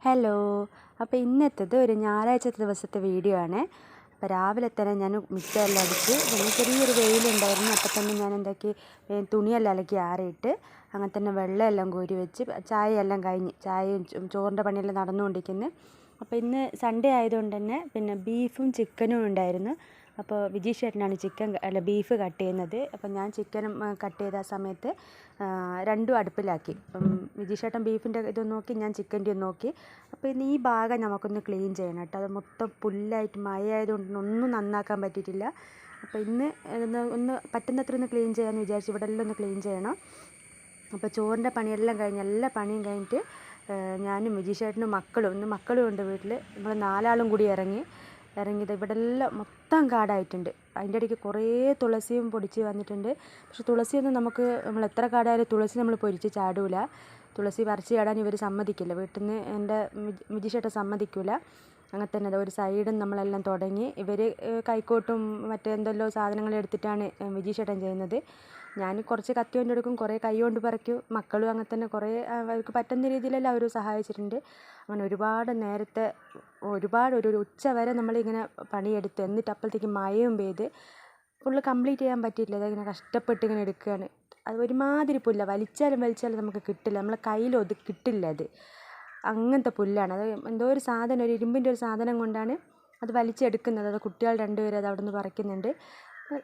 Hello. അപ്പോൾ ഇന്നത്തേത് ഒരു ഞായറാഴ്ച ദിവസത്തെ വീഡിയോ ആണ്. അപ്പോൾ രാവിലെ തന്നെ ഞാൻ മിറ്റമെല്ലാം അടിച്ച് പിന്നെ ചെറിയൊരു വെയിലുണ്ടായിരുന്നു. അപ്പോൾ തന്നെ ഞാൻ എന്താക്കി തുണിയെല്ലാം അലക്കി ആറിയിട്ട് അങ്ങനെ തന്നെ വെള്ളമെല്ലാം കോരി വെച്ച് ചായയെല്ലാം കഴിഞ്ഞ് ചായയും ചോറിൻ്റെ പണിയെല്ലാം നടന്നുകൊണ്ടിരിക്കുന്നു. അപ്പോൾ ഇന്ന് സൺഡേ ആയതുകൊണ്ട് തന്നെ പിന്നെ ബീഫും ചിക്കനും ഉണ്ടായിരുന്നു. അപ്പോൾ വിജീഷ് ചേട്ടനാണ് ബീഫ് കട്ട് ചെയ്യുന്നത്. അപ്പോൾ ഞാൻ ചിക്കനും കട്ട് ചെയ്ത സമയത്ത് രണ്ടും അടുപ്പിലാക്കി. വിജീഷ് ചേട്ടൻ ബീഫിൻ്റെ ഇതൊന്ന് നോക്കി, ഞാൻ ചിക്കൻ്റെ നോക്കി. അപ്പോൾ ഇന്ന് ഈ ഭാഗം നമുക്കൊന്ന് ക്ലീൻ ചെയ്യണം കേട്ടോ. അത് മൊത്തം പുല്ലായിട്ട് മഴ ആയതുകൊണ്ട് ഒന്നും നന്നാക്കാൻ പറ്റിയിട്ടില്ല. അപ്പോൾ ഇന്ന് ഒന്ന് പറ്റുന്നത്ര ഒന്ന് ക്ലീൻ ചെയ്യാമെന്ന് വിചാരിച്ചു. ഇവിടെ എല്ലാം ഒന്ന് ക്ലീൻ ചെയ്യണം. അപ്പോൾ ചോറിൻ്റെ പണിയെല്ലാം കഴിഞ്ഞ് എല്ലാ പണിയും കഴിഞ്ഞിട്ട് ഞാനും വിജീഷ് ചേട്ടനും മക്കളും ഉണ്ട് വീട്ടിൽ. നമ്മൾ 4 ആളും കൂടി ഇറങ്ങിയത് ഇവിടെ എല്ലാം മൊത്തം കാടായിട്ടുണ്ട്. അതിൻ്റെ ഇടയ്ക്ക് കുറേ തുളസിയും പൊടിച്ച് വന്നിട്ടുണ്ട്. പക്ഷെ തുളസിയൊന്നും നമ്മൾ എത്ര കാടായാലും തുളസി നമ്മൾ പൊരിച്ച് ചാടൂല. തുളസി പറിച്ച് ചാടാൻ ഇവർ സമ്മതിക്കില്ല. വീട്ടിൽ നിന്ന് എൻ്റെ വിജീഷ് ചേട്ടൻ സമ്മതിക്കില്ല. അങ്ങനെ തന്നെ ഒരു സൈഡും നമ്മളെല്ലാം തുടങ്ങി. ഇവർ കൈക്കോട്ടും മറ്റെന്തെല്ലോ സാധനങ്ങൾ എടുത്തിട്ടാണ് വിജീഷ് ചേട്ടൻ ചെയ്യുന്നത്. ഞാൻ കുറച്ച് കത്തി കൊണ്ട് എടുക്കും, കുറേ കൈ കൊണ്ട് പറിക്കും. മക്കളും അങ്ങനെ തന്നെ കുറേ അവർക്ക് പറ്റുന്ന രീതിയിലെല്ലാം അവർ സഹായിച്ചിട്ടുണ്ട്. അങ്ങനെ ഒരുപാട് ഒരു ഉച്ച വരെ നമ്മളിങ്ങനെ പണിയെടുത്ത്, എന്നിട്ട് അപ്പോഴത്തേക്ക് മഴയും പെയ്ത് ഫുള്ള് കംപ്ലീറ്റ് ചെയ്യാൻ പറ്റിയിട്ടില്ല. അതിങ്ങനെ കഷ്ടപ്പെട്ട് ഇങ്ങനെ എടുക്കുകയാണ്. അത് ഒരുമാതിരി പുല്ല, വലിച്ചാലും നമുക്ക് കിട്ടില്ല, നമ്മളെ കയ്യിൽ കിട്ടില്ല. അങ്ങനത്തെ പുല്ലാണ്. അത് എന്തോ ഒരു സാധനം, ഒരു ഇരുമ്പിൻ്റെ ഒരു സാധനം കൊണ്ടാണ് അത് വലിച്ചെടുക്കുന്നത്. അത് കുട്ടികൾ 2 പേര് അത് അവിടെ നിന്ന് പറിക്കുന്നുണ്ട്.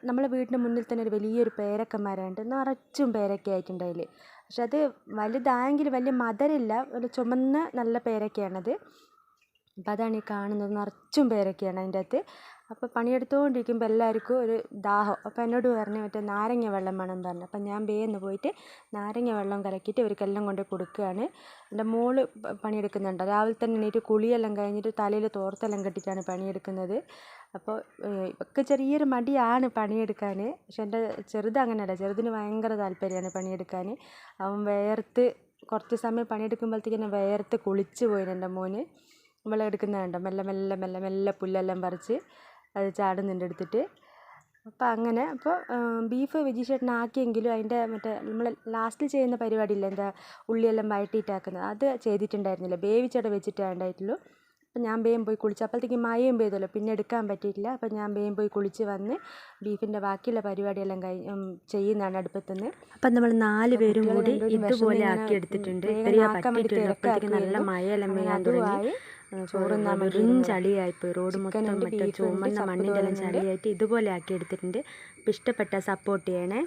നമ്മളെ വീടിൻ്റെ മുന്നിൽ തന്നെ ഒരു വലിയൊരു പേരക്ക മരമുണ്ട്. നിറച്ചും പേരക്ക ആയിട്ടുണ്ട് അതിൽ. പക്ഷെ അത് വലുതായെങ്കിൽ വലിയ മധുരമില്ല, ഒരു ചുമന്ന നല്ല പേരക്കയാണത്. അപ്പോൾ അതാണ് ഈ കാണുന്നത്, നിറച്ചും പേരക്കയാണ് അതിൻ്റെ അകത്ത്. അപ്പോൾ പണിയെടുത്തുകൊണ്ടിരിക്കുമ്പോൾ എല്ലാവർക്കും ഒരു ദാഹം. അപ്പോൾ എന്നോട് പറഞ്ഞു മറ്റേ നാരങ്ങ വെള്ളം വേണം പറഞ്ഞു. അപ്പം ഞാൻ വേഗം പോയിട്ട് നാരങ്ങ വെള്ളം കലക്കിയിട്ട് ഇവർക്കെല്ലാം കൊണ്ട് കൊടുക്കുകയാണ്. എൻ്റെ മോള് പണിയെടുക്കുന്നുണ്ട്. രാവിലെ തന്നെ എണീറ്റ് കുളിയെല്ലാം കഴിഞ്ഞിട്ട് തലയിൽ തോർത്തെല്ലാം കെട്ടിയിട്ടാണ് പണിയെടുക്കുന്നത്. അപ്പോൾ ഇവർക്ക് ചെറിയൊരു മടിയാണ് പണിയെടുക്കാൻ. പക്ഷെ എൻ്റെ അങ്ങനെയല്ല, ചെറുതിന് ഭയങ്കര താല്പര്യമാണ് പണിയെടുക്കാൻ. അവൻ കുറച്ച് സമയം പണിയെടുക്കുമ്പോഴത്തേക്ക് വേർത്ത് കുളിച്ച് പോയിന് എൻ്റെ മോന്. വെള്ളം എടുക്കുന്നതുണ്ടോ, മെല്ലെ പുല്ലെല്ലാം പറിച്ച് അത് ചാടുന്നുണ്ട് എടുത്തിട്ട്. അപ്പോൾ ബീഫ് വിജീഷ് ചേട്ടൻ ആക്കിയെങ്കിലും അതിൻ്റെ നമ്മൾ ലാസ്റ്റിൽ ചെയ്യുന്ന പരിപാടിയില്ല, എന്താ ഉള്ളിയെല്ലാം വഴറ്റിയിട്ടാക്കുന്നത്, അത് ചെയ്തിട്ടുണ്ടായിരുന്നില്ല. വേവിച്ചട വെച്ചിട്ടേ ഉണ്ടായിട്ടുള്ളൂ. അപ്പം ഞാൻ വേഗം പോയി കുളിച്ച്, അപ്പോഴത്തേക്ക് മഴയും പെയ്തല്ലോ, പിന്നെ എടുക്കാൻ പറ്റിയിട്ടില്ല. അപ്പം ഞാൻ വേഗം പോയി കുളിച്ച് വന്ന് ബീഫിൻ്റെ ബാക്കിയുള്ള പരിപാടിയെല്ലാം ചെയ്യുന്നതാണ് അടുപ്പത്തുനിന്ന്. അപ്പം നമ്മൾ 4 പേരും കൂടി ഇതുപോലെ ആക്കി എടുത്തിട്ടുണ്ട്. നല്ല മഴയെല്ലാം പെയ്യാൻ തുടങ്ങി. ചോറുന്നാൻ ചളിയായിപ്പോയി, റോഡ് മൊത്തം ചുമന്ന മണ്ണിൻ്റെ എല്ലാം ചളിയായിട്ട് ഇതുപോലെ ആക്കി എടുത്തിട്ടുണ്ട്. അപ്പം ഇഷ്ടപ്പെട്ട സപ്പോർട്ട് ചെയ്യണേ.